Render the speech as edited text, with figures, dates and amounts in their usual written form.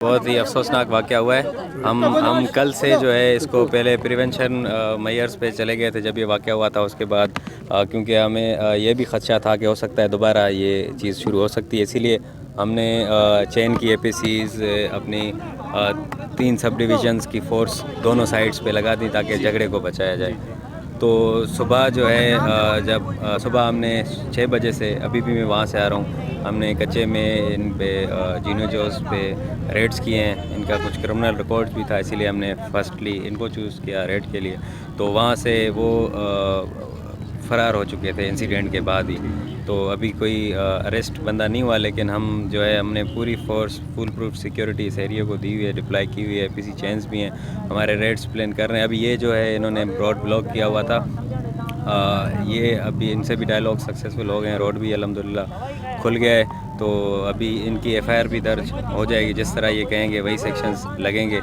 बहुत ही अफसोसनाक वाक़या हुआ है। हम कल से जो है इसको पहले प्रिवेंशन मेजर्स पे चले गए थे जब ये वाक़या हुआ था। उसके बाद क्योंकि हमें ये भी ख़दशा था कि हो सकता है दोबारा ये चीज़ शुरू हो सकती है, इसीलिए हमने चेन की एपीसीज़ अपनी 3 सब डिविजन्स की फ़ोर्स दोनों साइड्स पे लगा दी ताकि झगड़े को बचाया जाए। तो सुबह जो है जब सुबह हमने 6 बजे से, अभी भी मैं वहाँ से आ रहा हूँ, हमने कच्चे में इन पे जीनो जोस पे रेड्स किए हैं। इनका कुछ क्रिमिनल रिकॉर्ड्स भी था, इसीलिए हमने फर्स्टली इनको चूज़ किया रेड के लिए। तो वहाँ से वो फ़रार हो चुके थे इंसिडेंट के बाद ही। तो अभी कोई अरेस्ट बंदा नहीं हुआ, लेकिन हम जो है हमने पूरी फोर्स फुल प्रूफ सिक्योरिटी इस एरिया को दी हुई है, डिप्लाई की हुई है। पीसी चेंज भी हैं, हमारे रेड्स प्लान कर रहे हैं। अभी ये जो है इन्होंने रोड ब्लॉक किया हुआ था, ये अभी इनसे भी डायलॉग सक्सेसफुल हो गए हैं, रोड भी अल्हम्दुलिल्लाह खुल गया है। तो अभी इनकी एफआईआर भी दर्ज हो जाएगी, जिस तरह ये कहेंगे वही सेक्शंस लगेंगे।